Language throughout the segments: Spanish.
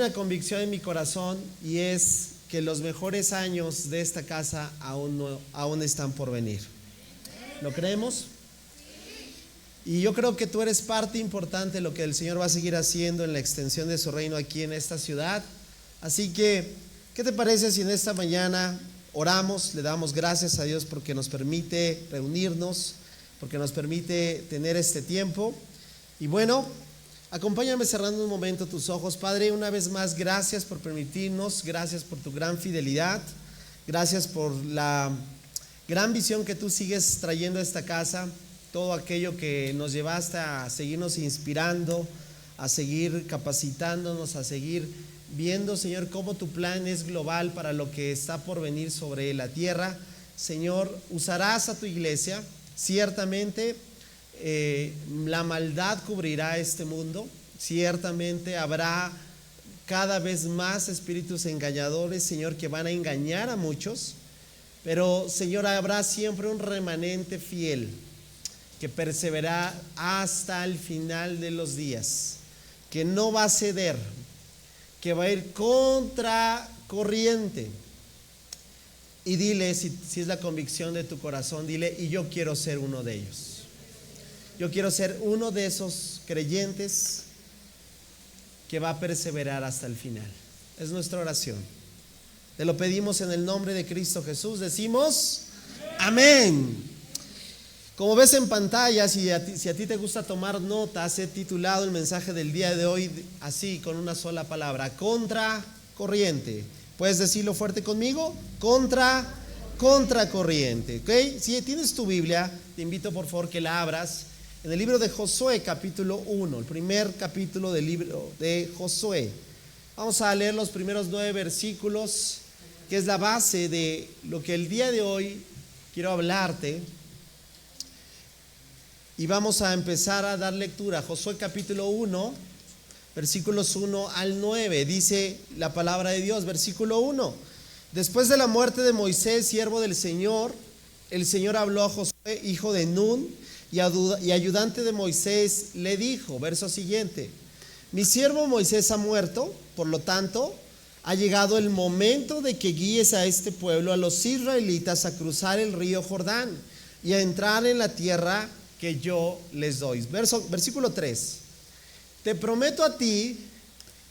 una convicción en mi corazón y es que los mejores años de esta casa aún están por venir. ¿Lo creemos? Y yo creo que tú eres parte importante de lo que el Señor va a seguir haciendo en la extensión de su reino aquí en esta ciudad. Así que, ¿qué te parece si en esta mañana oramos, le damos gracias a Dios porque nos permite reunirnos, porque nos permite tener este tiempo? Y bueno, acompáñame cerrando un momento tus ojos. Padre, una vez más, gracias por permitirnos, gracias por tu gran fidelidad, gracias por la gran visión que tú sigues trayendo a esta casa, todo aquello que nos llevaste a seguirnos inspirando, a seguir capacitándonos, a seguir viendo, Señor, cómo tu plan es global para lo que está por venir sobre la tierra. Señor, usarás a tu iglesia, ciertamente la maldad cubrirá este mundo, ciertamente habrá cada vez más espíritus engañadores, Señor, que van a engañar a muchos, pero Señor, habrá siempre un remanente fiel que perseverará hasta el final de los días, que no va a ceder, que va a ir contra corriente. Y dile, si es la convicción de tu corazón, dile: y yo quiero ser uno de ellos. Yo quiero ser uno de esos creyentes que va a perseverar hasta el final. Es nuestra oración. Te lo pedimos en el nombre de Cristo Jesús. Decimos amén. Como ves en pantalla, si a ti te gusta tomar notas, he titulado el mensaje del día de hoy así, con una sola palabra: contra corriente. ¿Puedes decirlo fuerte conmigo? Contra corriente. ¿Okay? Si tienes tu Biblia, te invito por favor que la abras en el libro de Josué, capítulo 1, el primer capítulo del libro de Josué. Vamos a leer los primeros 9 versículos, que es la base de lo que el día de hoy quiero hablarte. Y vamos a empezar a dar lectura. Josué capítulo 1, versículos 1 al 9. Dice la palabra de Dios, versículo 1. Después de la muerte de Moisés, siervo del Señor, el Señor habló a Josué, hijo de Nun, y ayudante de Moisés, le dijo, verso siguiente: mi siervo Moisés ha muerto, por lo tanto, ha llegado el momento de que guíes a este pueblo, a los israelitas, a cruzar el río Jordán y a entrar en la tierra que yo les doy. Versículo 3. Te prometo a ti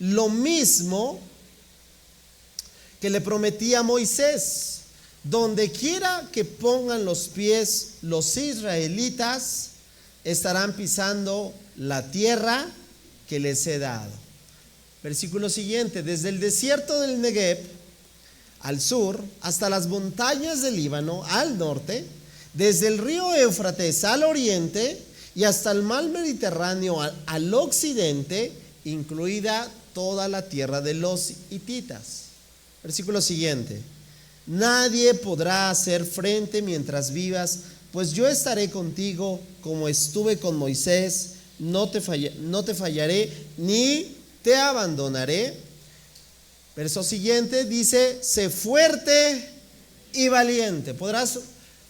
lo mismo que le prometí a Moisés. Donde quiera que pongan los pies los israelitas, estarán pisando la tierra que les he dado. Versículo siguiente: desde el desierto del Negev al sur, hasta las montañas del Líbano al norte, desde el río Éufrates al oriente y hasta el mar Mediterráneo al occidente, incluida toda la tierra de los hititas. Versículo siguiente: nadie podrá hacer frente mientras vivas, pues yo estaré contigo como estuve con Moisés, no te fallaré ni te abandonaré. Verso siguiente dice: sé fuerte y valiente. ¿Podrás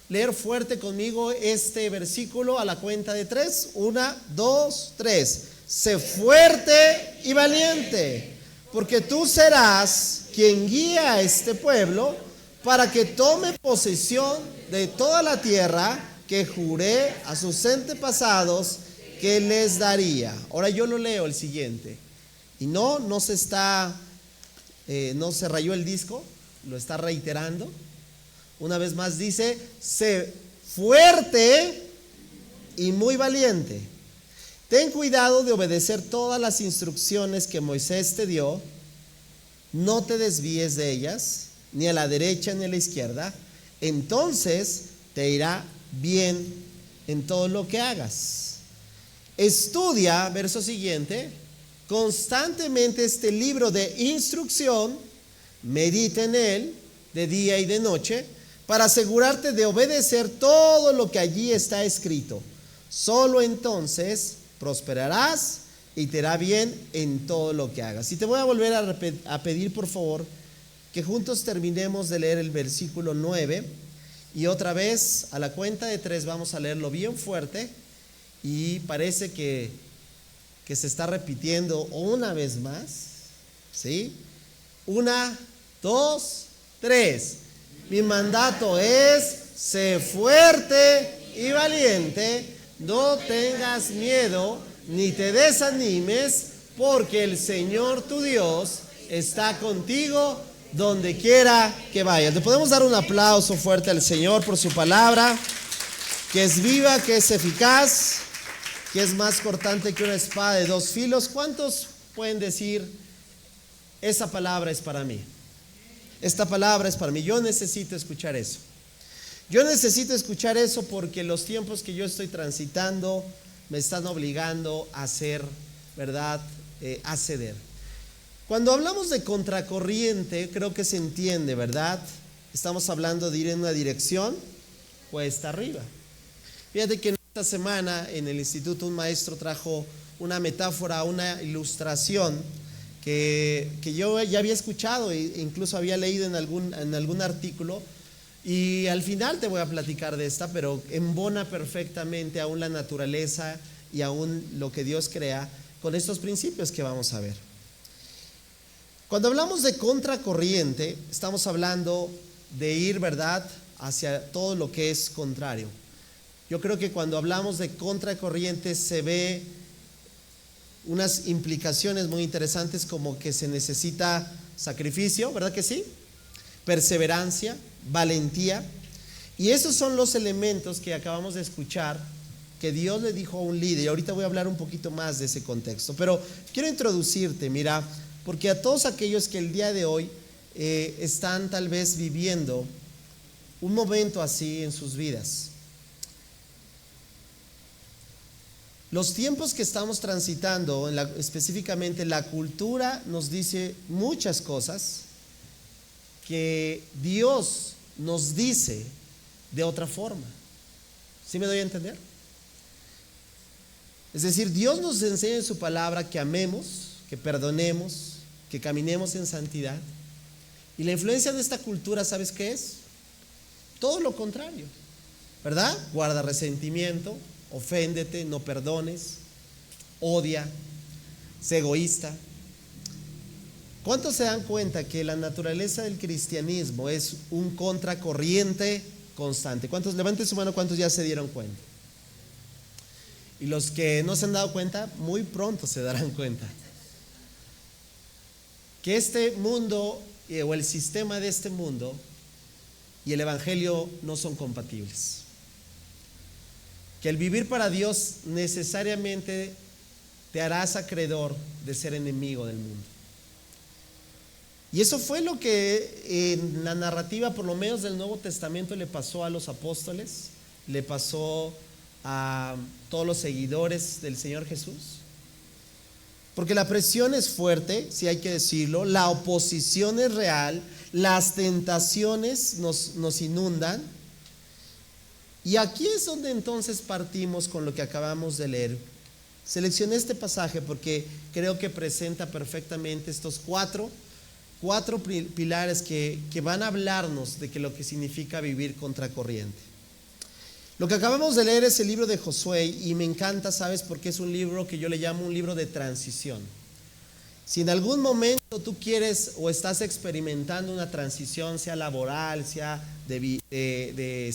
leer fuerte conmigo este versículo a la cuenta de 3? 1, 2, 3. Sé fuerte y valiente, porque tú serás quien guía a este pueblo para que tome posesión de toda la tierra que juré a sus antepasados que les daría. Ahora yo lo leo el siguiente. Y no se rayó el disco, lo está reiterando. Una vez más dice: sé fuerte y muy valiente. Ten cuidado de obedecer todas las instrucciones que Moisés te dio. No te desvíes de ellas, ni a la derecha ni a la izquierda. Entonces te irá bien en todo lo que hagas. Estudia, verso siguiente, constantemente este libro de instrucción. Medita en él de día y de noche, para asegurarte de obedecer todo lo que allí está escrito. Solo entonces prosperarás y te irá bien en todo lo que hagas. Y te voy a volver a pedir, por favor, que juntos terminemos de leer el versículo 9. Y otra vez, a la cuenta de 3, vamos a leerlo bien fuerte. Y parece que se está repitiendo una vez más. ¿Sí? 1, 2, 3. Mi mandato es: sé fuerte y valiente, no tengas miedo ni te desanimes, porque el Señor tu Dios está contigo donde quiera que vayas. Le podemos dar un aplauso fuerte al Señor por su palabra, que es viva, que es eficaz, que es más cortante que una espada de dos filos. ¿Cuántos pueden decir: esa palabra es para mí? Esta palabra es para mí. Yo necesito escuchar eso. Yo necesito escuchar eso porque los tiempos que yo estoy transitando me están obligando a hacer, ¿verdad? A ceder. Cuando hablamos de contracorriente, creo que se entiende, ¿verdad? Estamos hablando de ir en una dirección cuesta arriba. Fíjate que en esta semana en el instituto un maestro trajo una metáfora, una ilustración que yo ya había escuchado e incluso había leído en algún artículo, y al final te voy a platicar de esta, pero embona perfectamente aún la naturaleza y aún lo que Dios crea con estos principios que vamos a ver. Cuando hablamos de contracorriente, estamos hablando de ir, ¿verdad?, hacia todo lo que es contrario. Yo creo que cuando hablamos de contracorriente se ve unas implicaciones muy interesantes, como que se necesita sacrificio, ¿verdad que sí? Perseverancia, valentía. Y esos son los elementos que acabamos de escuchar que Dios le dijo a un líder. Y ahorita voy a hablar un poquito más de ese contexto. Pero quiero introducirte, mira, porque a todos aquellos que el día de hoy están tal vez viviendo un momento así en sus vidas. Los tiempos que estamos transitando, específicamente la cultura, nos dice muchas cosas que Dios nos dice de otra forma. ¿Sí me doy a entender? Es decir, Dios nos enseña en su palabra que amemos, que perdonemos, que caminemos en santidad. Y la influencia de esta cultura, ¿sabes qué es? Todo lo contrario, ¿verdad? Guarda resentimiento, oféndete, no perdones, odia, sé egoísta. ¿Cuántos se dan cuenta que la naturaleza del cristianismo es un contracorriente constante? ¿Cuántos? Levanten su mano, ¿cuántos ya se dieron cuenta? Y los que no se han dado cuenta, muy pronto se darán cuenta que este mundo o el sistema de este mundo y el evangelio no son compatibles. Que el vivir para Dios necesariamente te harás acreedor de ser enemigo del mundo. Y eso fue lo que en la narrativa, por lo menos del Nuevo Testamento, le pasó a los apóstoles, le pasó a todos los seguidores del Señor Jesús. Porque la presión es fuerte, si hay que decirlo, la oposición es real, las tentaciones nos inundan. Y aquí es donde entonces partimos con lo que acabamos de leer. Seleccioné este pasaje porque creo que presenta perfectamente estos cuatro pilares que van a hablarnos de lo que significa vivir contracorriente. Lo que acabamos de leer es el libro de Josué y me encanta, ¿sabes? Porque es un libro que yo le llamo un libro de transición. Si en algún momento tú quieres o estás experimentando una transición, sea laboral, sea de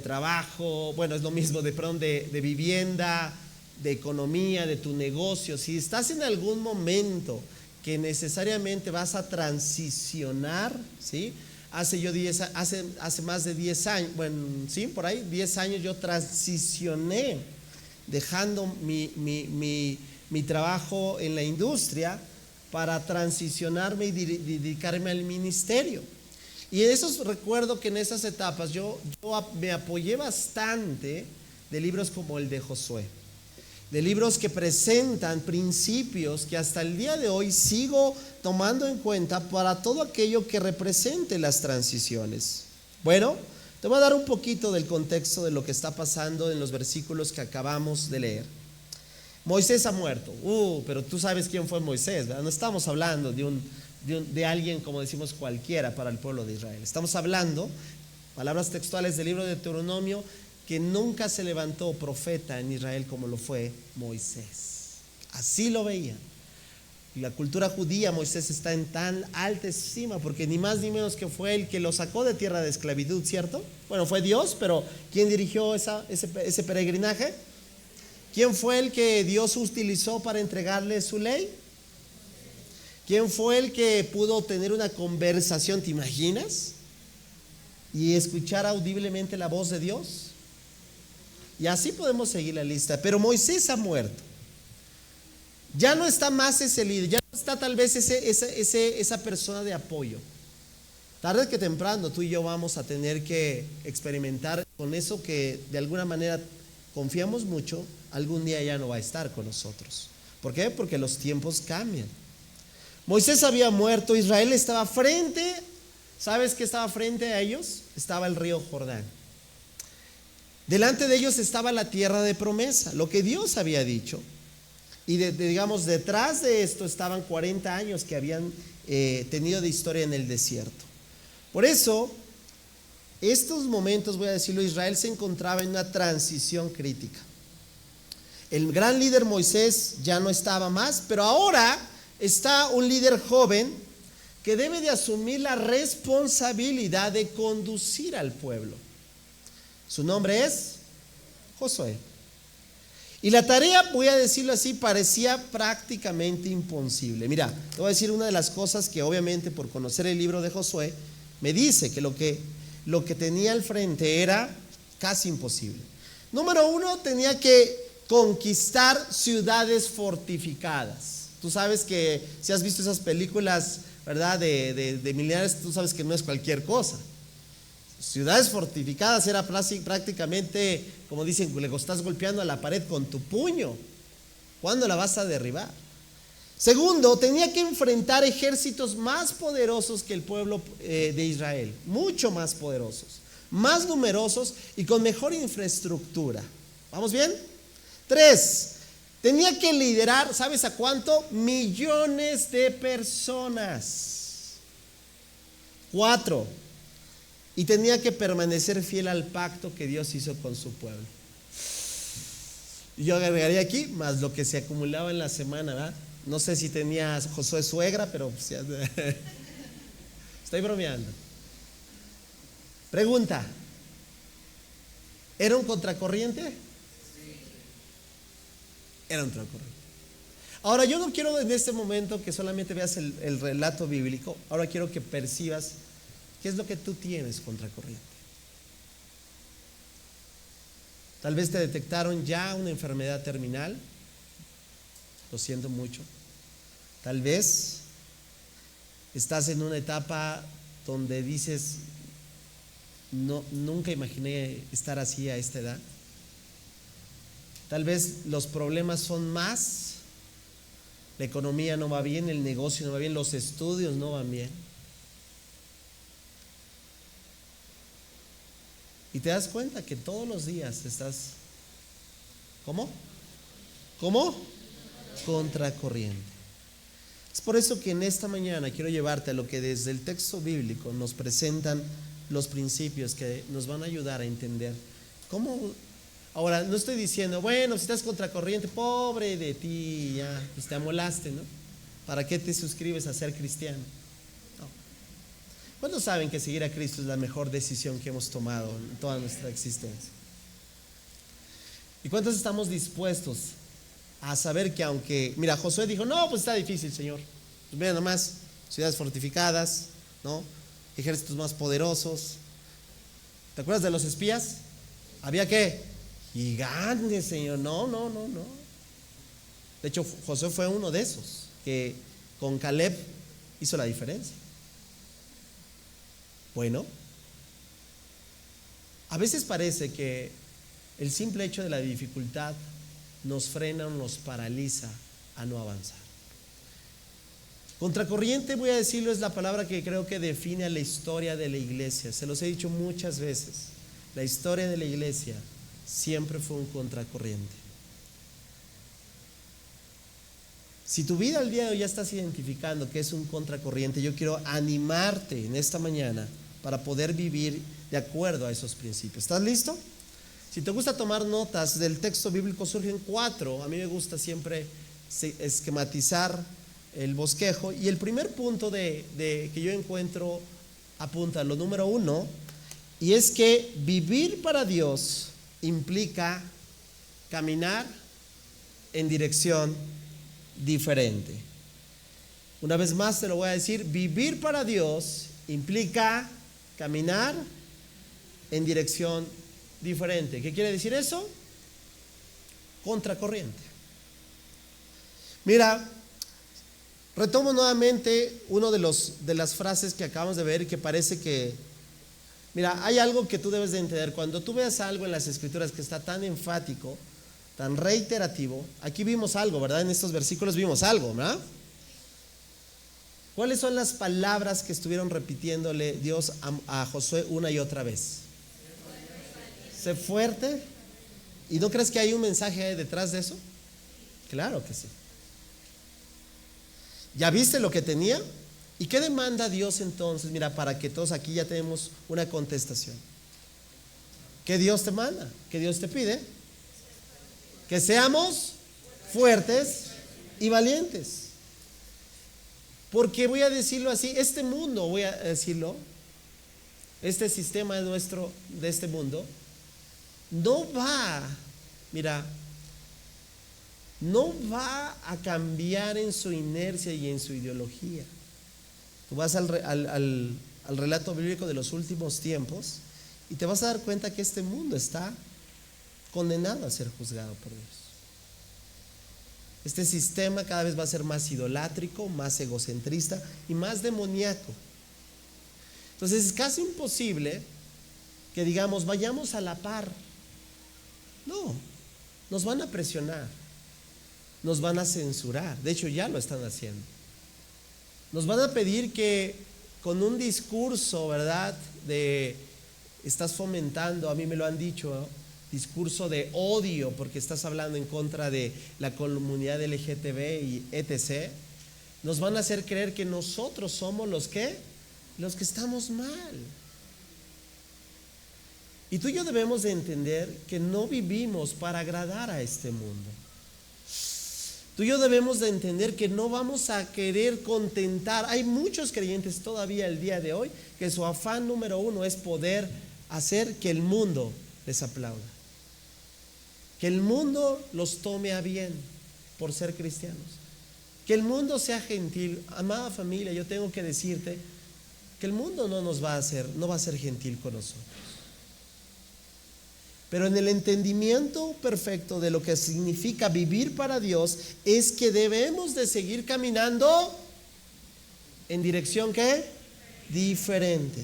trabajo, bueno, es lo mismo, de vivienda, de economía, de tu negocio, si estás en algún momento que necesariamente vas a transicionar, ¿sí? Hace más de 10 años, bueno, sí, por ahí, 10 años yo transicioné, dejando mi trabajo en la industria para transicionarme y dedicarme al ministerio. Y en esos recuerdo que en esas etapas yo me apoyé bastante de libros como el de Josué, de libros que presentan principios que hasta el día de hoy sigo tomando en cuenta para todo aquello que represente las transiciones. Bueno, te voy a dar un poquito del contexto de lo que está pasando en los versículos que acabamos de leer. Moisés ha muerto, pero tú sabes quién fue Moisés, ¿verdad? No estamos hablando de alguien, como decimos, cualquiera para el pueblo de Israel. Estamos hablando, palabras textuales del libro de Deuteronomio, que nunca se levantó profeta en Israel como lo fue Moisés. Así lo veían. la cultura judía, Moisés está en tan alta estima, porque ni más ni menos que fue el que lo sacó de tierra de esclavitud, ¿cierto? Bueno, fue Dios, pero ¿quién dirigió ese peregrinaje? ¿Quién fue el que Dios utilizó para entregarle su ley? ¿Quién fue el que pudo tener una conversación, te imaginas? Y escuchar audiblemente la voz de Dios. Y así podemos seguir la lista. Pero Moisés ha muerto. Ya no está más ese líder, ya no está tal vez esa persona de apoyo. Tarde que temprano tú y yo vamos a tener que experimentar con eso que de alguna manera confiamos mucho, algún día ya no va a estar con nosotros. ¿Por qué? Porque los tiempos cambian. Moisés había muerto, Israel estaba frente, ¿sabes qué estaba frente a ellos? Estaba el río Jordán. Delante de ellos estaba la tierra de promesa, lo que Dios había dicho. Y digamos, detrás de esto estaban 40 años que habían tenido de historia en el desierto. Por eso, estos momentos, voy a decirlo, Israel se encontraba en una transición crítica. El gran líder Moisés ya no estaba más, pero ahora está un líder joven que debe de asumir la responsabilidad de conducir al pueblo. Su nombre es Josué. Y la tarea, voy a decirlo así, parecía prácticamente imposible. Mira, te voy a decir una de las cosas que obviamente por conocer el libro de Josué me dice que lo que tenía al frente era casi imposible. Número uno, tenía que conquistar ciudades fortificadas. Tú sabes que si has visto esas películas, ¿verdad? De militares, tú sabes que no es cualquier cosa. Ciudades fortificadas era prácticamente, como dicen, le estás golpeando a la pared con tu puño. ¿Cuándo la vas a derribar? Segundo, tenía que enfrentar ejércitos más poderosos que el pueblo de Israel, mucho más poderosos, más numerosos y con mejor infraestructura. ¿Vamos bien? 3, tenía que liderar, ¿sabes a cuánto? Millones de personas. 4, y tenía que permanecer fiel al pacto que Dios hizo con su pueblo. Y yo agregaría aquí, más lo que se acumulaba en la semana, ¿verdad? No sé si tenía Josué suegra, pero pues ya, estoy bromeando. Pregunta: ¿era un contracorriente? Sí. Era un contracorriente. Ahora, yo no quiero en este momento que solamente veas el relato bíblico. Ahora quiero que percibas qué es lo que tú tienes contracorriente. Tal vez te detectaron ya una enfermedad terminal. Lo siento mucho. Tal vez estás en una etapa donde dices, no, nunca imaginé estar así a esta edad. Tal vez los problemas son más. La economía no va bien, el negocio no va bien, los estudios no van bien. Y te das cuenta que todos los días estás, ¿cómo? Contracorriente. Es por eso que en esta mañana quiero llevarte a lo que desde el texto bíblico nos presentan los principios que nos van a ayudar a entender cómo. Ahora, no estoy diciendo, bueno, si estás contracorriente, pobre de ti, ya, pues te amolaste, ¿no? ¿Para qué te suscribes a ser cristiano? ¿Cuántos saben que seguir a Cristo es la mejor decisión que hemos tomado en toda nuestra existencia? ¿Y cuántos estamos dispuestos a saber que aunque, mira, Josué dijo, no, pues está difícil, Señor. Pues mira nomás, ciudades fortificadas, ¿no? Ejércitos más poderosos. ¿Te acuerdas de los espías? ¿Había qué? Gigantes, Señor. No. De hecho, Josué fue uno de esos que con Caleb hizo la diferencia. Bueno, a veces parece que el simple hecho de la dificultad nos frena o nos paraliza a no avanzar. Contracorriente, voy a decirlo, es la palabra que creo que define a la historia de la iglesia. Se los he dicho muchas veces. La historia de la iglesia siempre fue un contracorriente. Si tu vida al día de hoy ya estás identificando que es un contracorriente, yo quiero animarte en esta mañana para poder vivir de acuerdo a esos principios. ¿Estás listo? Si te gusta tomar notas del texto bíblico, surgen 4. A mí me gusta siempre esquematizar el bosquejo, y el primer punto que yo encuentro apunta a lo número 1, y es que vivir para Dios implica caminar en dirección diferente. Una vez más te lo voy a decir, vivir para Dios implica caminar en dirección diferente. ¿Qué quiere decir eso? Contracorriente. Mira, retomo nuevamente uno de las frases que acabamos de ver, que parece que, mira, hay algo que tú debes de entender. Cuando tú veas algo en las Escrituras que está tan enfático, tan reiterativo, aquí vimos algo, ¿verdad? En estos versículos vimos algo, ¿verdad? ¿Cuáles son las palabras que estuvieron repitiéndole Dios a Josué una y otra vez? Sé fuerte. ¿Y no crees que hay un mensaje detrás de eso? Claro que sí. ¿Ya viste lo que tenía? ¿Y qué demanda Dios entonces? Mira, para que todos aquí ya tenemos una contestación. ¿Qué Dios te manda? ¿Qué Dios te pide? Que seamos fuertes y valientes. Porque voy a decirlo así, este mundo, voy a decirlo, este sistema nuestro, de este mundo, no va, mira, no va a cambiar en su inercia y en su ideología. Tú vas al relato bíblico de los últimos tiempos y te vas a dar cuenta que este mundo está condenado a ser juzgado por Dios. Este sistema cada vez va a ser más idolátrico, más egocentrista y más demoníaco. Entonces es casi imposible que digamos vayamos a la par. No, nos van a presionar, nos van a censurar. De hecho ya lo están haciendo. Nos van a pedir que con un discurso, ¿verdad? Estás fomentando, a mí me lo han dicho, ¿no? Discurso de odio porque estás hablando en contra de la comunidad LGTB y etc. Nos van a hacer creer que nosotros somos los que estamos mal. Y tú y yo debemos de entender que no vivimos para agradar a este mundo. Tú y yo debemos de entender que no vamos a querer contentar. Hay muchos creyentes todavía el día de hoy que su afán número 1 es poder hacer que el mundo les aplauda, que el mundo los tome a bien por ser cristianos, que el mundo sea gentil. Amada familia, yo tengo que decirte que el mundo no va a ser gentil con nosotros. Pero en el entendimiento perfecto de lo que significa vivir para Dios es que debemos de seguir caminando en dirección ¿qué? Diferente.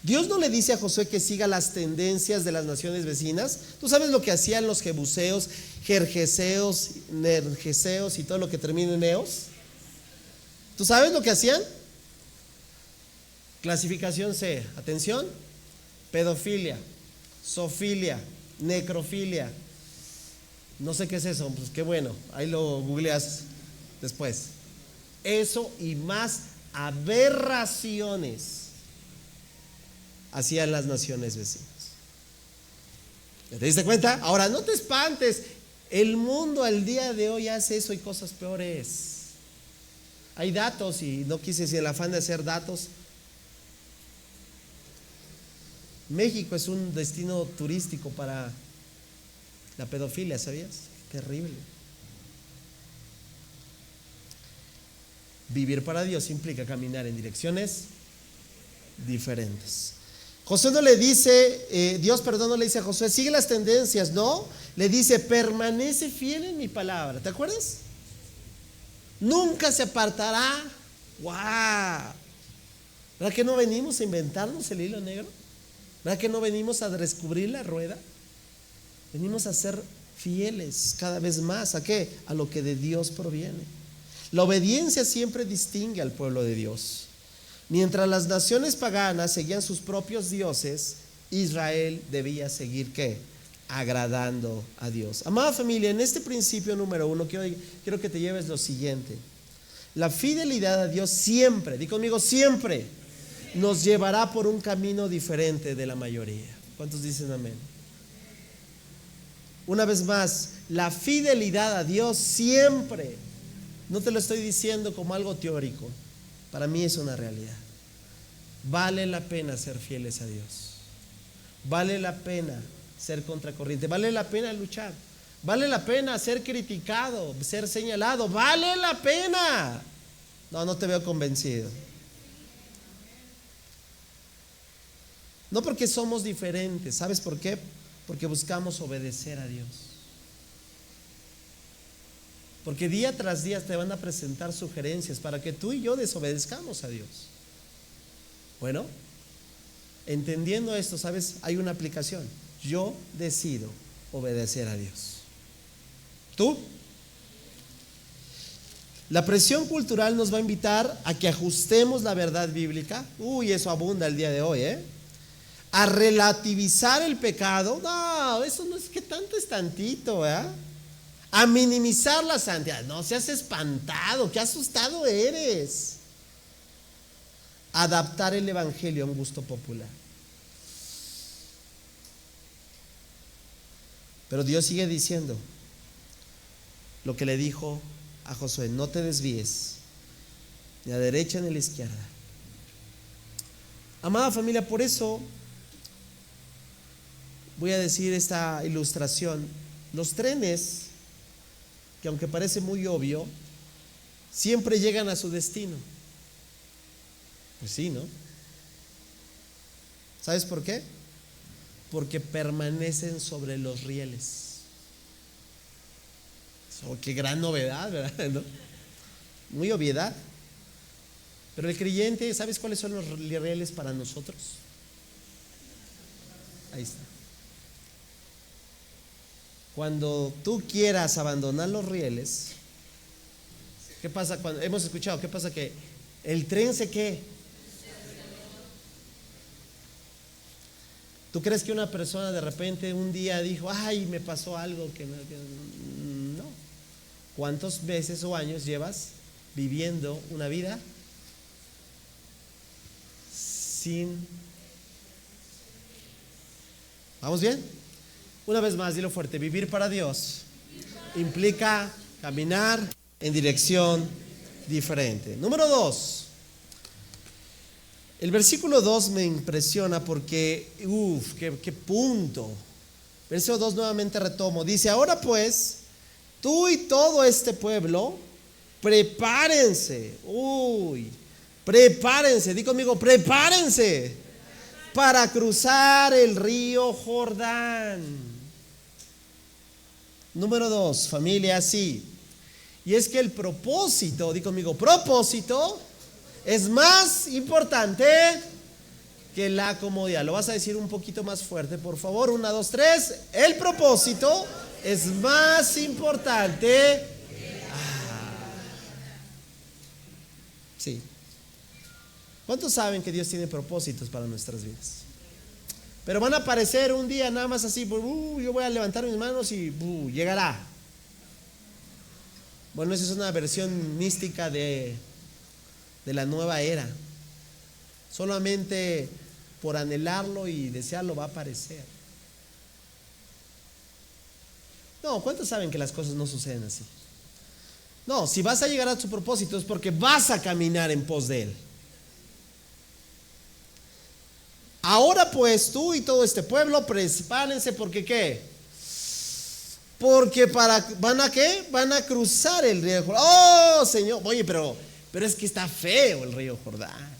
Dios no le dice a Josué que siga las tendencias de las naciones vecinas. ¿Tú sabes lo que hacían los jebuseos, jerjeseos, nerjeseos y todo lo que termina en eos? ¿Tú sabes lo que hacían? Clasificación C, atención: pedofilia, zoofilia, necrofilia. No sé qué es eso, pues qué bueno, ahí lo googleas después. Eso y más aberraciones hacían las naciones vecinas. ¿Te diste cuenta? Ahora no te espantes, el mundo al día de hoy hace eso y cosas peores. Hay datos, y no quise decir el afán de hacer datos. México es un destino turístico para la pedofilia, ¿sabías? Terrible. Vivir para Dios implica caminar en direcciones diferentes. Josué no le dice, Dios no le dice a Josué, sigue las tendencias, no, le dice, permanece fiel en mi palabra. ¿Te acuerdas? Nunca se apartará. ¡Wow! ¿Verdad que no venimos a inventarnos el hilo negro? ¿Verdad que no venimos a descubrir la rueda? Venimos a ser fieles cada vez más. ¿A qué? A lo que de Dios proviene. La obediencia siempre distingue al pueblo de Dios. Mientras las naciones paganas seguían sus propios dioses, Israel debía seguir ¿qué? Agradando a Dios. Amada familia, en este principio número 1 quiero que te lleves lo siguiente: la fidelidad a Dios siempre, di conmigo, siempre nos llevará por un camino diferente de la mayoría. ¿Cuántos dicen amén? Una vez más, la fidelidad a Dios siempre No te lo estoy diciendo como algo teórico. Para mí es una realidad. Vale la pena ser fieles a Dios. Vale la pena ser contracorriente. Vale la pena luchar. Vale la pena ser criticado, ser señalado. Vale la pena. No te veo convencido. No porque somos diferentes. ¿Sabes por qué? Porque buscamos obedecer a Dios. Porque día tras día te van a presentar sugerencias para que tú y yo desobedezcamos a Dios. Bueno, entendiendo esto, ¿sabes? Hay una aplicación. Yo decido obedecer a Dios. ¿Tú? La presión cultural nos va a invitar a que ajustemos la verdad bíblica. Eso abunda el día de hoy, a relativizar el pecado. No, eso no es que tanto es tantito, a minimizar la santidad. No seas espantado, qué asustado eres. Adaptar el evangelio a un gusto popular. Pero Dios sigue diciendo lo que le dijo a Josué: no te desvíes ni a la derecha ni a la izquierda. Amada familia, por eso voy a decir esta ilustración. Los trenes, que aunque parece muy obvio, siempre llegan a su destino. Pues sí, ¿no? ¿Sabes por qué? Porque permanecen sobre los rieles. Qué gran novedad, ¿verdad? ¿No? Muy obviedad. Pero el creyente, ¿sabes cuáles son los rieles para nosotros? Ahí está. Cuando tú quieras abandonar los rieles, ¿qué pasa? Cuando hemos escuchado, ¿qué pasa? Que el tren ¿qué? ¿Tú crees que una persona de repente un día dijo: ay, me pasó algo que no? ¿Cuántos meses o años llevas viviendo una vida sin? ¿Vamos bien? Una vez más, dilo fuerte: vivir para Dios implica caminar en dirección diferente. Número 2. El versículo 2 me impresiona porque, qué punto. Versículo 2 nuevamente retomo. Dice: ahora pues, tú y todo este pueblo, prepárense. Prepárense. Di conmigo: prepárense para cruzar el río Jordán. Número 2, familia, sí. Y es que el propósito, di conmigo, propósito, es más importante que la comodidad. Lo vas a decir un poquito más fuerte, por favor. 1, 2, 3. El propósito es más importante. Sí. ¿Cuántos saben que Dios tiene propósitos para nuestras vidas? Pero van a aparecer un día nada más así, yo voy a levantar mis manos y llegará. Bueno, esa es una versión mística de la nueva era. Solamente por anhelarlo y desearlo va a aparecer. No, ¿cuántos saben que las cosas no suceden así? No, si vas a llegar a tu propósito es porque vas a caminar en pos de él. Ahora pues, tú y todo este pueblo, prepárense, porque ¿qué? Porque ¿van a qué? Van a cruzar el río Jordán. Oh, Señor, oye, pero es que está feo el río Jordán.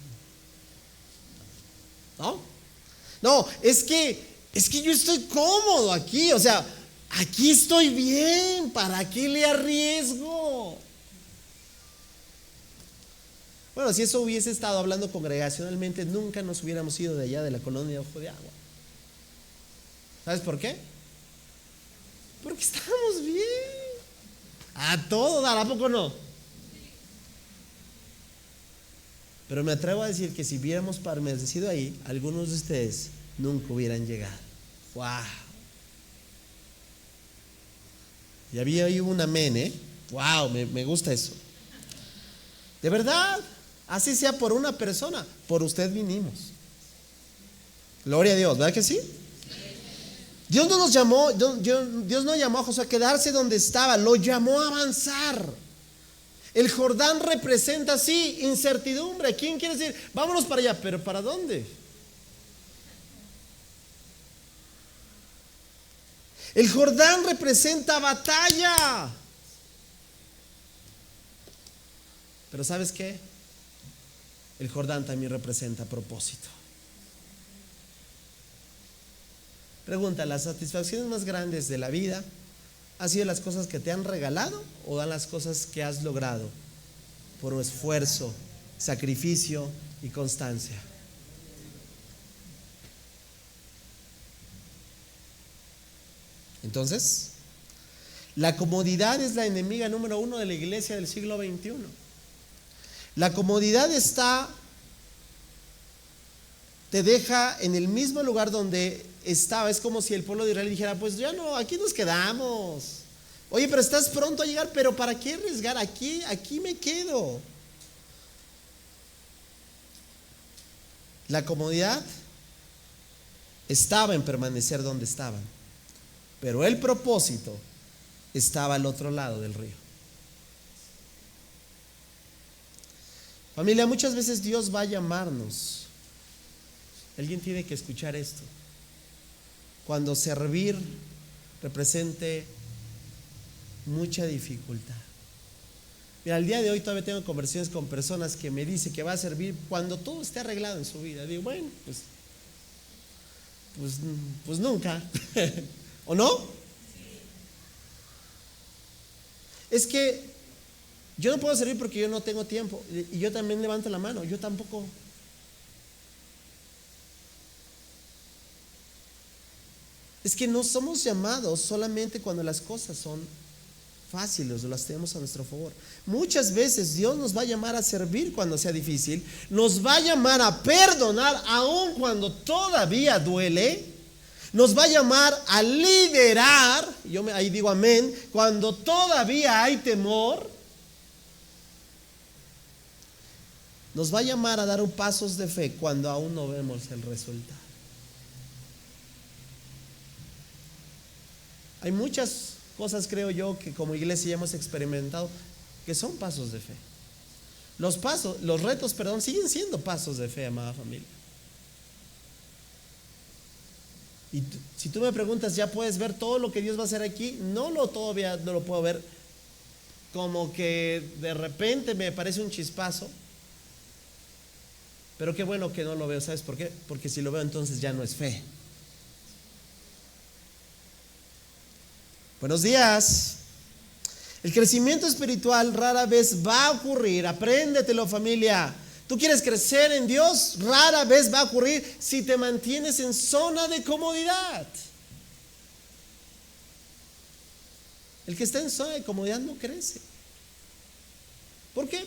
No, es que yo estoy cómodo aquí, o sea, aquí estoy bien, ¿para qué le arriesgo? Bueno, si eso hubiese estado hablando congregacionalmente, nunca nos hubiéramos ido de allá de la colonia Ojo de Agua. ¿Sabes por qué? Porque estamos bien. A todo dar, ¿a poco no? Pero me atrevo a decir que si hubiéramos permanecido ahí, algunos de ustedes nunca hubieran llegado. ¡Wow! Y había ahí un amén, ¡Wow! Me gusta eso. De verdad, así sea por una persona, por usted vinimos. Gloria a Dios, ¿verdad que sí? Dios no nos llamó, Dios no llamó a Josué a quedarse donde estaba, lo llamó a avanzar. El Jordán representa, sí, incertidumbre. ¿Quién quiere decir, vámonos para allá? ¿Pero para dónde? El Jordán representa batalla. Pero ¿sabes qué? El Jordán también representa propósito. Pregunta, ¿las satisfacciones más grandes de la vida han sido las cosas que te han regalado o dan las cosas que has logrado por esfuerzo, sacrificio y constancia? Entonces, la comodidad es la enemiga número 1 de la iglesia del siglo XXI. La comodidad te deja en el mismo lugar donde estaba. Es como si el pueblo de Israel dijera, pues ya no, aquí nos quedamos. Oye, pero estás pronto a llegar, pero ¿para qué arriesgar? Aquí me quedo. La comodidad estaba en permanecer donde estaban, pero el propósito estaba al otro lado del río. Familia, muchas veces Dios va a llamarnos. Alguien tiene que escuchar esto. Cuando servir represente mucha dificultad. Mira, al día de hoy todavía tengo conversaciones con personas que me dicen que va a servir cuando todo esté arreglado en su vida. Digo, bueno, pues nunca. ¿O no? Es que yo no puedo servir porque yo no tengo tiempo. Y yo también levanto la mano, yo tampoco. Es que no somos llamados solamente cuando las cosas son fáciles o las tenemos a nuestro favor. Muchas veces Dios nos va a llamar a servir cuando sea difícil, nos va a llamar a perdonar aun cuando todavía duele, nos va a llamar a liderar, ahí digo amén, cuando todavía hay temor, nos va a llamar a dar pasos de fe cuando aún no vemos el resultado. Hay muchas cosas, creo yo, que como iglesia ya hemos experimentado que son pasos de fe. Los retos, siguen siendo pasos de fe, amada familia. Y si tú me preguntas, ¿ya puedes ver todo lo que Dios va a hacer aquí? Todavía no lo puedo ver. Como que de repente me parece un chispazo. Pero qué bueno que no lo veo. ¿Sabes por qué? Porque si lo veo, entonces ya no es fe. Buenos días. El crecimiento espiritual rara vez va a ocurrir. Apréndetelo, familia. Tú quieres crecer en Dios, rara vez va a ocurrir si te mantienes en zona de comodidad. El que está en zona de comodidad no crece. ¿Por qué?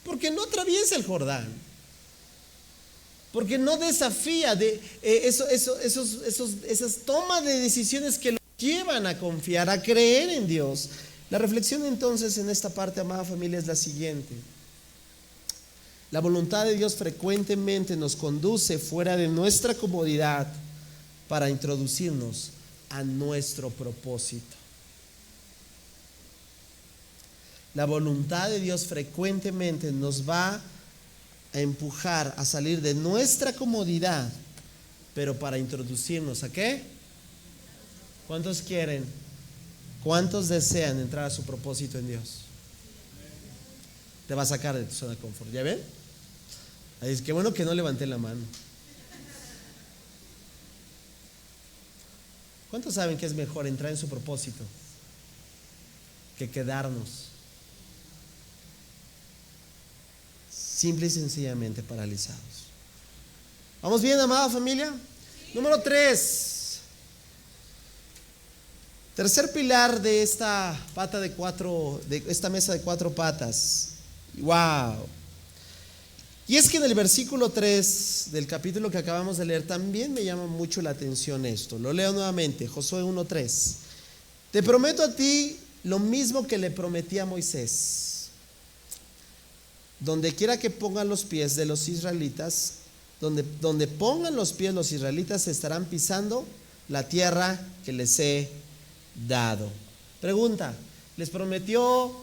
Porque no atraviesa el Jordán. Porque no desafía esas tomas de decisiones que lo llevan a confiar, a creer en Dios. La reflexión entonces en esta parte, amada familia, es la siguiente. La voluntad de Dios frecuentemente nos conduce fuera de nuestra comodidad para introducirnos a nuestro propósito. La voluntad de Dios frecuentemente nos va a empujar a salir de nuestra comodidad, pero para introducirnos ¿a qué? ¿Cuántos quieren? ¿Cuántos desean entrar a su propósito en Dios? Te va a sacar de tu zona de confort. ¿Ya ven? Ahí es que bueno que no levanté la mano. ¿Cuántos saben que es mejor entrar en su propósito que quedarnos simple y sencillamente paralizados? ¿Vamos bien, amada familia? Número 3. Tercer pilar de esta esta mesa de 4 patas. Wow. Y es que en el versículo 3 del capítulo que acabamos de leer también me llama mucho la atención esto. Lo leo nuevamente, Josué 1:3. Te prometo a ti lo mismo que le prometí a Moisés. Donde quiera que pongan los pies de los israelitas, donde pongan los pies los israelitas estarán pisando la tierra que les he dado. Pregunta, ¿les prometió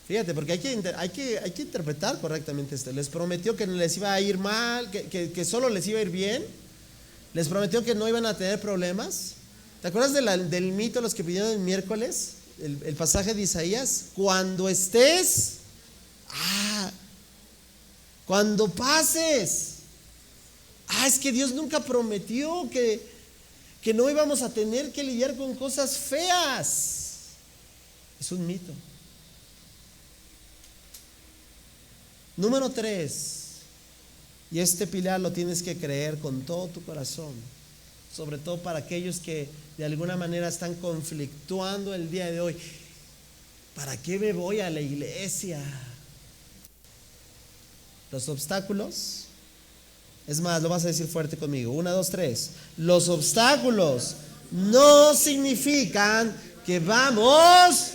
Fíjate, porque hay que interpretar correctamente esto. Les prometió que no les iba a ir mal, que solo les iba a ir bien. Les prometió que no iban a tener problemas. ¿Te acuerdas del mito de los que pidieron el miércoles? El pasaje de Isaías. Cuando pases. Es que Dios nunca prometió que no íbamos a tener que lidiar con cosas feas. Es un mito. Número 3, y este pilar lo tienes que creer con todo tu corazón, sobre todo para aquellos que de alguna manera están conflictuando el día de hoy. ¿Para qué me voy a la iglesia? Los obstáculos, es más, lo vas a decir fuerte conmigo, 1, 2, 3. Los obstáculos no significan que vamos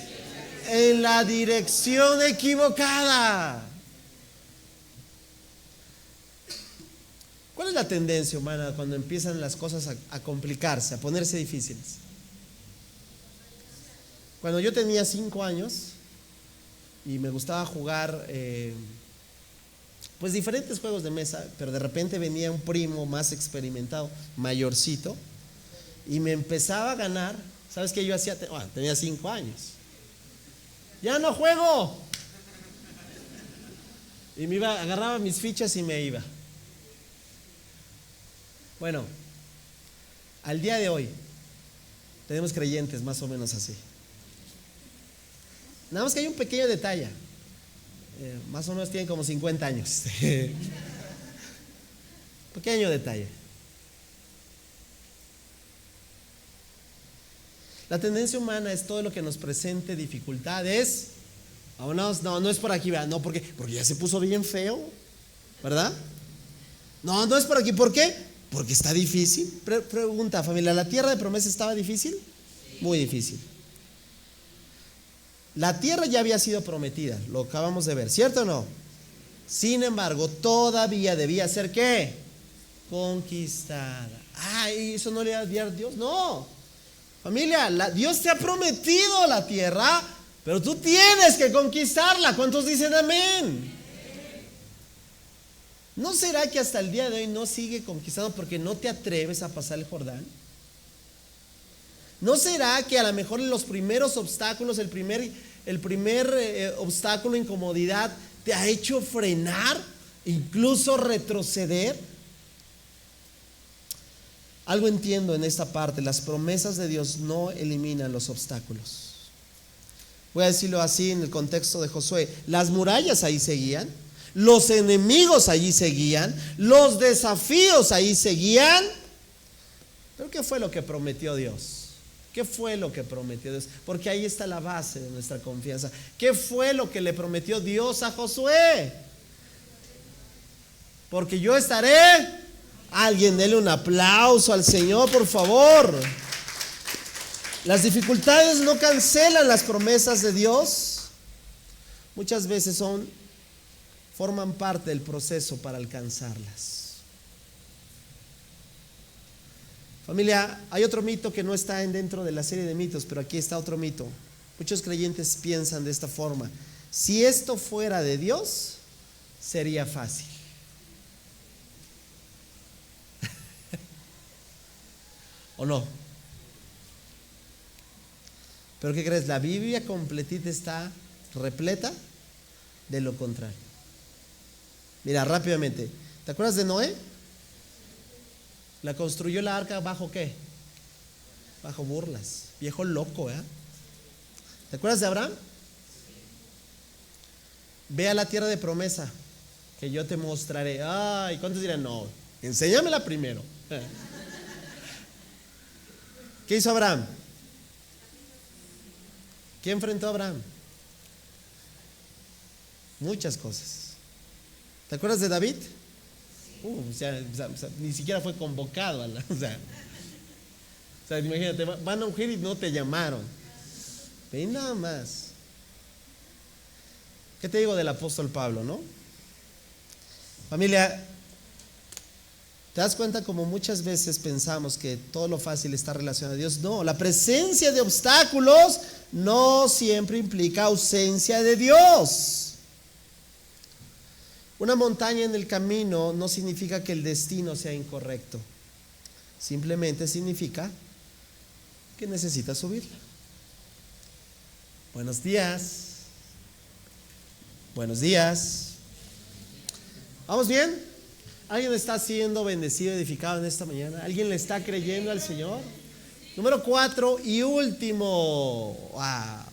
en la dirección equivocada. ¿Cuál es la tendencia humana cuando empiezan las cosas a complicarse, a ponerse difíciles? Cuando yo tenía 5 años y me gustaba jugar pues diferentes juegos de mesa, pero de repente venía un primo más experimentado, mayorcito, y me empezaba a ganar. ¿Sabes qué yo hacía? Tenía 5 años. Ya no juego. Y agarraba mis fichas y me iba. Bueno, al día de hoy tenemos creyentes más o menos así. Nada más que hay un pequeño detalle. Más o menos tienen como 50 años. Pequeño detalle. La tendencia humana es todo lo que nos presente dificultades. Vámonos, no es por aquí, ¿verdad? No, porque ya se puso bien feo, ¿verdad? No es por aquí. ¿Por qué? Porque está difícil. Pregunta, familia, ¿la tierra de promesa estaba difícil? Muy difícil. La tierra ya había sido prometida, lo acabamos de ver, ¿cierto o no? Sin embargo, todavía debía ser ¿qué? Conquistada. ¿Y eso no le va a dar Dios? No. Familia, Dios te ha prometido la tierra, pero tú tienes que conquistarla. ¿Cuántos dicen amén? ¿No será que hasta el día de hoy no sigue conquistado porque no te atreves a pasar el Jordán? ¿No será que a lo mejor los primeros obstáculos, el primer obstáculo, incomodidad, te ha hecho frenar, incluso retroceder? Algo entiendo en esta parte: las promesas de Dios no eliminan los obstáculos. Voy a decirlo así en el contexto de Josué. Las murallas ahí seguían, los enemigos allí seguían, los desafíos ahí seguían. ¿Pero qué fue lo que prometió Dios? ¿Qué fue lo que prometió Dios? Porque ahí está la base de nuestra confianza. ¿Qué fue lo que le prometió Dios a Josué? Porque yo estaré. Alguien dele un aplauso al Señor, por favor. Las dificultades no cancelan las promesas de Dios. Muchas veces forman parte del proceso para alcanzarlas. Familia, hay otro mito que no está dentro de la serie de mitos, pero aquí está otro mito. Muchos creyentes piensan de esta forma: si esto fuera de Dios, sería fácil. ¿O no? ¿Pero qué crees? La Biblia completita está repleta de lo contrario. Mira, rápidamente, ¿te acuerdas de Noé? La construyó la arca ¿bajo qué? Bajo burlas. Viejo loco, ¿eh? ¿Te acuerdas de Abraham? Ve a la tierra de promesa, que yo te mostraré. ¿Y cuántos dirán? No, enséñamela primero. ¿Qué hizo Abraham? ¿Qué enfrentó a Abraham? Muchas cosas. ¿Te acuerdas de David? Ni siquiera fue convocado a o sea, imagínate, van a ungir y no te llamaron. Ve nada más. ¿Qué te digo del apóstol Pablo, no? Familia, ¿Te das cuenta como muchas veces pensamos que todo lo fácil está relacionado a Dios? No, la presencia de obstáculos no siempre implica ausencia de Dios. Una montaña en el camino no significa que el destino sea incorrecto. Simplemente significa que necesitas subirla. Buenos días. Buenos días. ¿Vamos bien? ¿Alguien está siendo bendecido, edificado en esta mañana? ¿Alguien le está creyendo al Señor? Número 4 y último. Wow.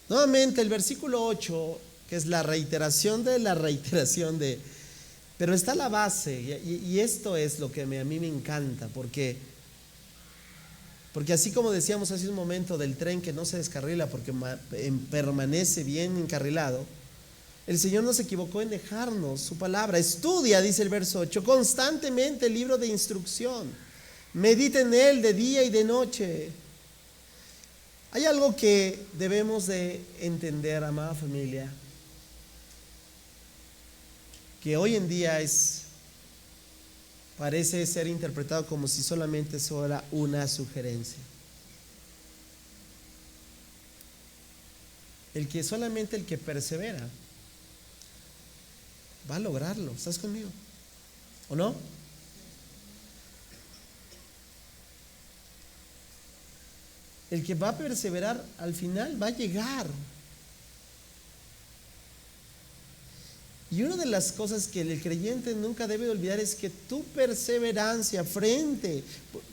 Nuevamente el versículo 8, que es la reiteración de la reiteración de... Pero está la base, y esto es lo que a mí me encanta, porque así como decíamos hace un momento del tren que no se descarrila porque permanece bien encarrilado, el Señor no se equivocó en dejarnos su palabra. Estudia, dice el verso 8, constantemente el libro de instrucción. Medita en él de día y de noche. Hay algo que debemos de entender, amada familia, que hoy en día parece ser interpretado como si solamente fuera una sugerencia. Solamente el que persevera va a lograrlo. ¿Estás conmigo? ¿O no? El que va a perseverar al final va a llegar. Y una de las cosas que el creyente nunca debe olvidar es que tu perseverancia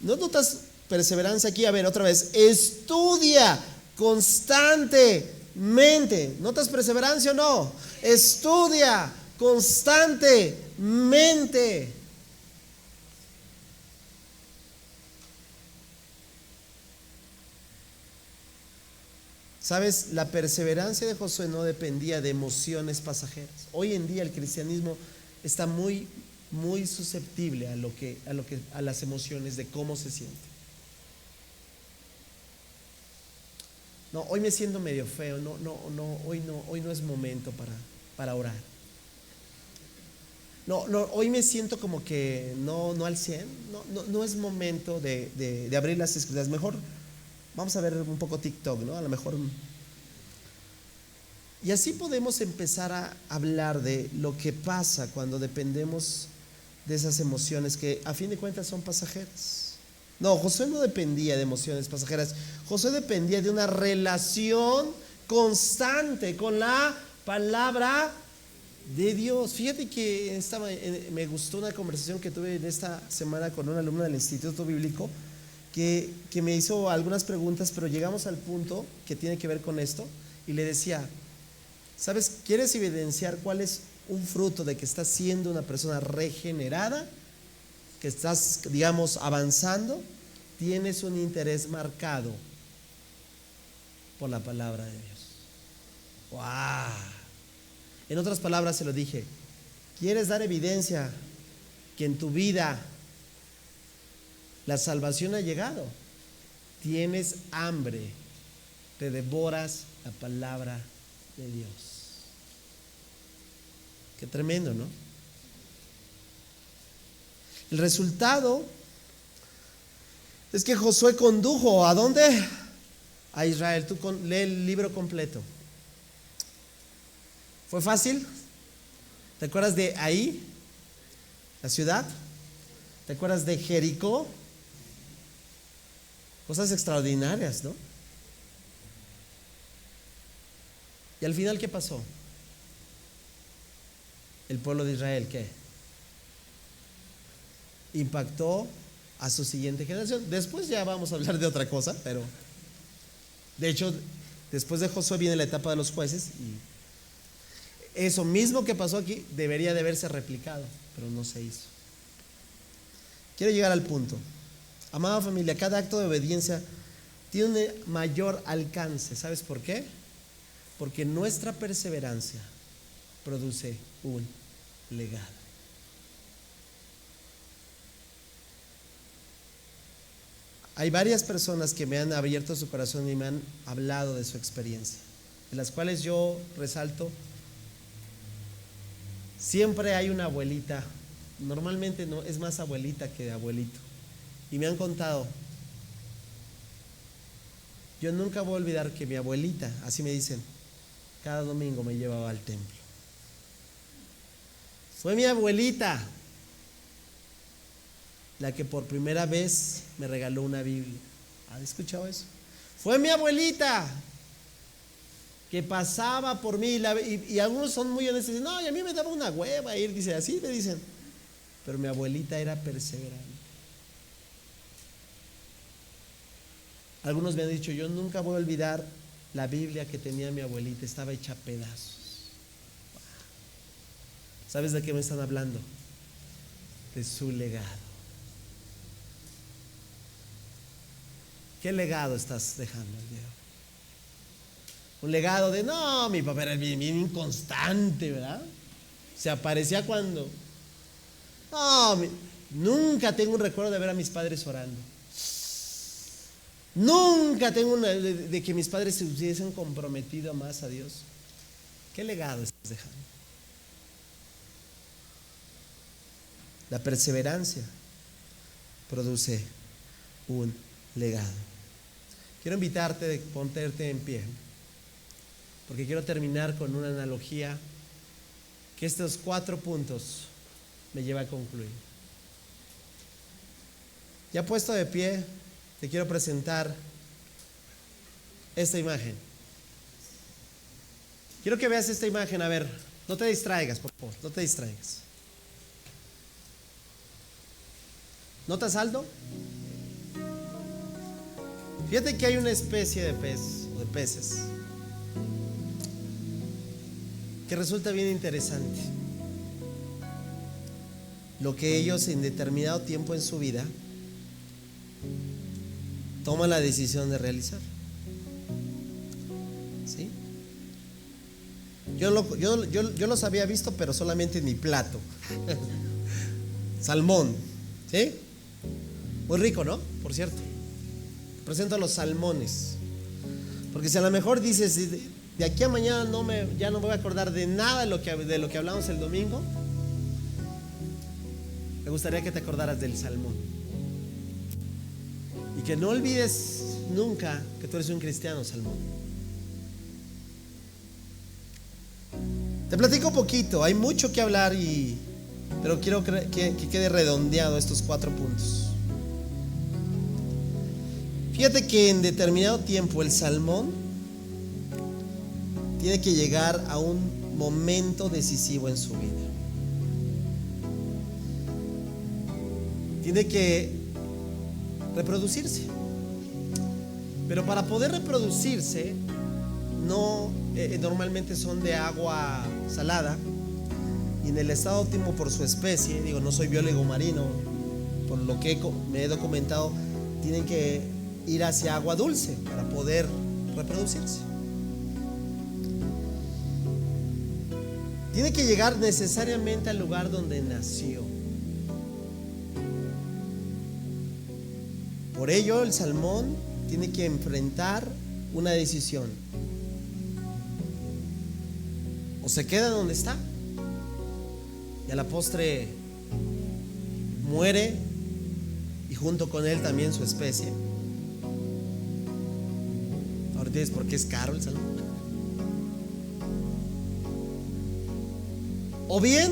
¿no notas perseverancia aquí? A ver, otra vez. Estudia constantemente. ¿Notas perseverancia o no? Estudia constantemente. ¿Sabes? La perseverancia de Josué no dependía de emociones pasajeras. Hoy en día el cristianismo está muy, muy susceptible a las emociones de cómo se siente. No, hoy me siento medio feo. Hoy no es momento para orar. Hoy me siento como que no al 100. No es momento de abrir las escrituras. Mejor vamos a ver un poco TikTok, ¿no? A lo mejor. Y así podemos empezar a hablar de lo que pasa cuando dependemos de esas emociones que a fin de cuentas son pasajeras. No, Josué no dependía de emociones pasajeras. Josué dependía de una relación constante con la palabra de Dios. Fíjate que me gustó una conversación que tuve en esta semana con una alumna del Instituto Bíblico que me hizo algunas preguntas, pero llegamos al punto que tiene que ver con esto, y le decía, ¿sabes? ¿Quieres evidenciar cuál es un fruto de que estás siendo una persona regenerada? Que estás, digamos, avanzando. Tienes un interés marcado por la palabra de Dios. ¡Wow! En otras palabras se lo dije, ¿quieres dar evidencia que en tu vida la salvación ha llegado? Tienes hambre, te devoras la palabra de Dios. Qué tremendo, ¿no? El resultado es que Josué condujo ¿a dónde? A Israel. Tú lee el libro completo. ¿Fue fácil? ¿Te acuerdas de Ahí, la ciudad? ¿Te acuerdas de Jericó? Cosas extraordinarias, ¿no? Y al final, ¿qué pasó? El pueblo de Israel, ¿qué? Impactó a su siguiente generación. Después ya vamos a hablar de otra cosa, pero de hecho, después de Josué viene la etapa de los jueces, y eso mismo que pasó aquí debería de haberse replicado, pero no se hizo. Quiero llegar al punto. Amada familia, cada acto de obediencia tiene un mayor alcance. ¿Sabes por qué? Porque nuestra perseverancia produce un legado. Hay varias personas que me han abierto su corazón y me han hablado de su experiencia, de las cuales yo resalto siempre hay una abuelita, normalmente no, es más abuelita que abuelito, y me han contado, yo nunca voy a olvidar que mi abuelita, así me dicen, cada domingo me llevaba al templo. Fue mi abuelita la que por primera vez me regaló una Biblia. ¿Han escuchado eso? Fue mi abuelita que pasaba por mí y algunos son muy honestos y dicen, no, y a mí me daba una hueva ir, dice, así me dicen, pero mi abuelita era perseverante. Algunos me han dicho, yo nunca voy a olvidar la Biblia que tenía mi abuelita, estaba hecha a pedazos. ¿Sabes de qué me están hablando? De su legado. ¿Qué legado estás dejando el día de hoy? Un legado de, no, mi papá era bien inconstante, ¿verdad? Se aparecía cuando. No, nunca tengo un recuerdo de ver a mis padres orando. Nunca tengo de que mis padres se hubiesen comprometido más a Dios. ¿Qué legado estás dejando? La perseverancia produce un legado. Quiero invitarte a ponerte en pie, porque quiero terminar con una analogía que estos 4 puntos me lleva a concluir. Ya puesto de pie, te quiero presentar esta imagen. Quiero que veas esta imagen, a ver, no te distraigas, por favor, no te distraigas. ¿Notas algo? Fíjate que hay una especie de pez o de peces que resulta bien interesante. Lo que ellos en determinado tiempo en su vida toman la decisión de realizar. ¿Sí? Yo los había visto, pero solamente en mi plato. Salmón, ¿sí? Muy rico, ¿no? Por cierto. Presento los salmones. Porque si a lo mejor dices, de aquí a mañana ya no me voy a acordar de nada de lo que hablamos el domingo, me gustaría que te acordaras del salmón. Y que no olvides nunca que tú eres un cristiano, salmón. Te platico un poquito, hay mucho que hablar, pero quiero que quede redondeado estos 4 puntos. Fíjate que en determinado tiempo el salmón tiene que llegar a un momento decisivo en su vida. Tiene que reproducirse. Pero para poder reproducirse, normalmente son de agua salada, y en el estado óptimo por su especie, no soy biólogo marino, por lo que me he documentado, tienen que ir hacia agua dulce para poder reproducirse. Tiene que llegar necesariamente al lugar donde nació. Por ello, el salmón tiene que enfrentar una decisión. O se queda donde está y a la postre muere, y junto con él también su especie. Ahora entiendes por qué es caro el salmón. O bien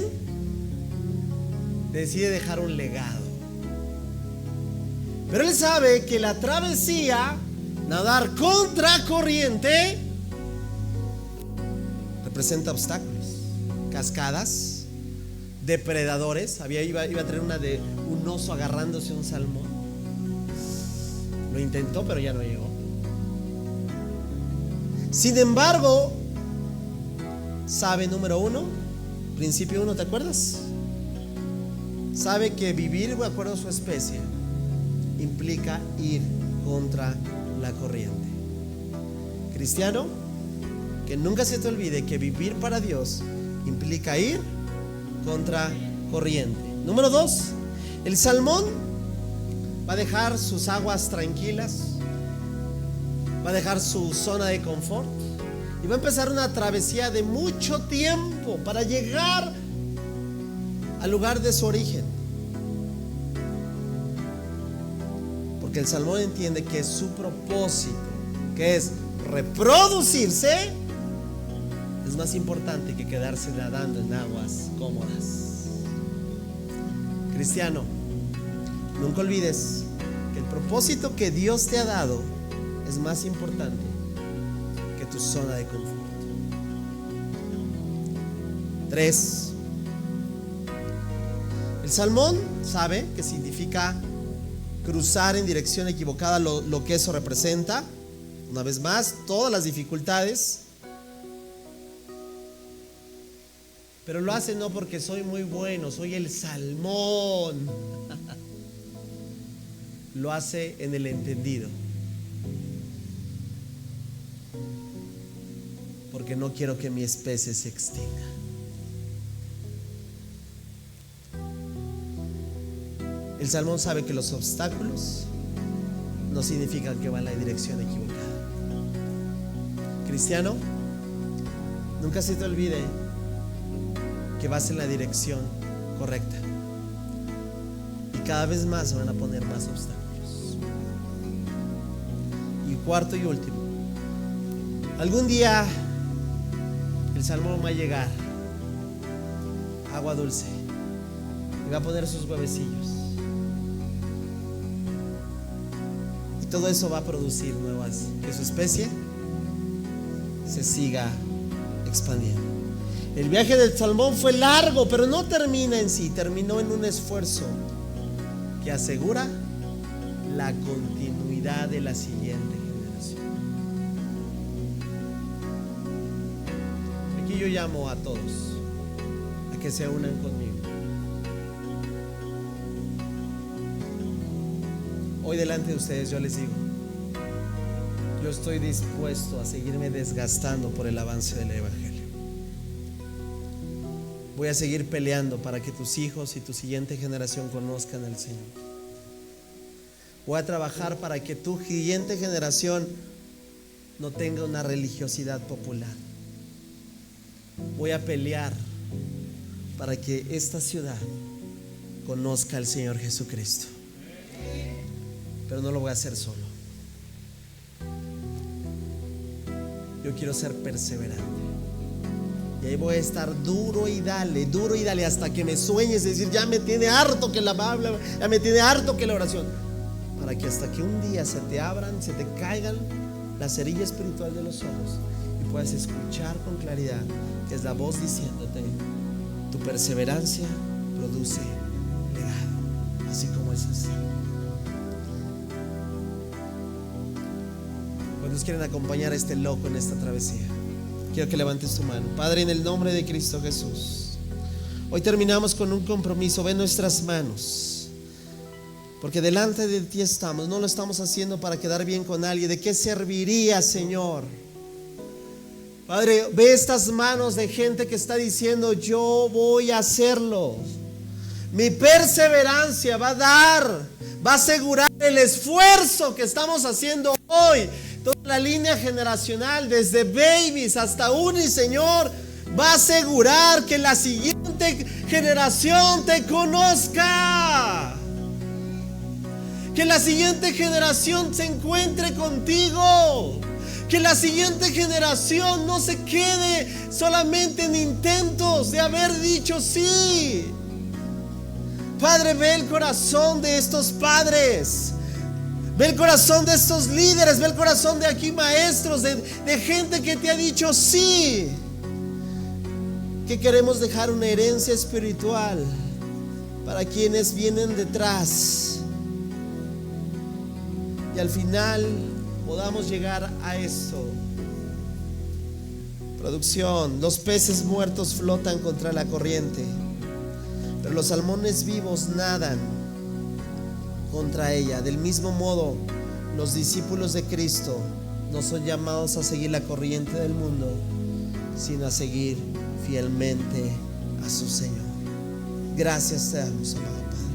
decide dejar un legado. Pero él sabe que la travesía, nadar contra corriente, representa obstáculos, cascadas, depredadores. Iba a traer una de un oso agarrándose a un salmón. Lo intentó, pero ya no llegó. Sin embargo, sabe, número 1, principio 1, ¿te acuerdas? Sabe que vivir de acuerdo a su especie implica ir contra la corriente. Cristiano, que nunca se te olvide que vivir para Dios implica ir contra corriente. Número 2, el salmón va a dejar sus aguas tranquilas, va a dejar su zona de confort y va a empezar una travesía de mucho tiempo para llegar al lugar de su origen. Porque el Salmón entiende que su propósito, que es reproducirse, es más importante que quedarse nadando en aguas cómodas. Cristiano, nunca olvides que el propósito que Dios te ha dado es más importante que tu zona de confort. 3. El salmón sabe que significa cruzar en dirección equivocada, lo que eso representa. Una vez más, todas las dificultades. Pero lo hace no porque soy muy bueno, soy el salmón. Lo hace en el entendido. Porque no quiero que mi especie se extinga. El salmón sabe que los obstáculos no significan que va en la dirección equivocada. Cristiano, nunca se te olvide que vas en la dirección correcta. Y cada vez más se van a poner más obstáculos. Y cuarto y último, algún día el salmón va a llegar agua dulce y va a poner sus huevecillos. Y todo eso va a producir nuevas, que su especie se siga expandiendo. El viaje del salmón fue largo, pero no termina en sí, terminó en un esfuerzo que asegura la continuidad de la siguiente generación. Aquí yo llamo a todos a que se unan conmigo. Hoy delante de ustedes yo les digo, yo estoy dispuesto a seguirme desgastando por el avance del Evangelio. Voy a seguir peleando para que tus hijos y tu siguiente generación conozcan al Señor. Voy a trabajar para que tu siguiente generación no tenga una religiosidad popular. Voy a pelear para que esta ciudad conozca al Señor Jesucristo. Pero no lo voy a hacer solo. Yo quiero ser perseverante. Y ahí voy a estar duro y dale hasta que me sueñes, decir, ya me tiene harto que la Biblia, ya me tiene harto que la oración. Para que hasta que un día se te abran, se te caigan la cerilla espiritual de los ojos y puedas escuchar con claridad que es la voz diciéndote, tu perseverancia produce legado, así como es así. ¿Cuántos quieren acompañar a este loco en esta travesía? Quiero que levantes tu mano. Padre, en el nombre de Cristo Jesús, hoy terminamos con un compromiso. Ve nuestras manos, porque delante de ti estamos. No lo estamos haciendo para quedar bien con alguien. ¿De qué serviría, Señor? Padre, ve estas manos de gente que está diciendo, yo voy a hacerlo. Mi perseverancia va a asegurar el esfuerzo que estamos haciendo hoy. Toda la línea generacional, desde babies hasta uni, Señor, va a asegurar que la siguiente generación te conozca. Que la siguiente generación se encuentre contigo. Que la siguiente generación no se quede solamente en intentos de haber dicho sí. Padre, ve el corazón de estos padres. Ve el corazón de estos líderes, ve el corazón de aquí maestros, de gente que te ha dicho sí. Que queremos dejar una herencia espiritual para quienes vienen detrás. Y al final podamos llegar a esto. Producción, los peces muertos flotan contra la corriente, pero los salmones vivos nadan contra ella. Del mismo modo, los discípulos de Cristo no son llamados a seguir la corriente del mundo, sino a seguir fielmente a su Señor. Gracias te damos, amado Padre.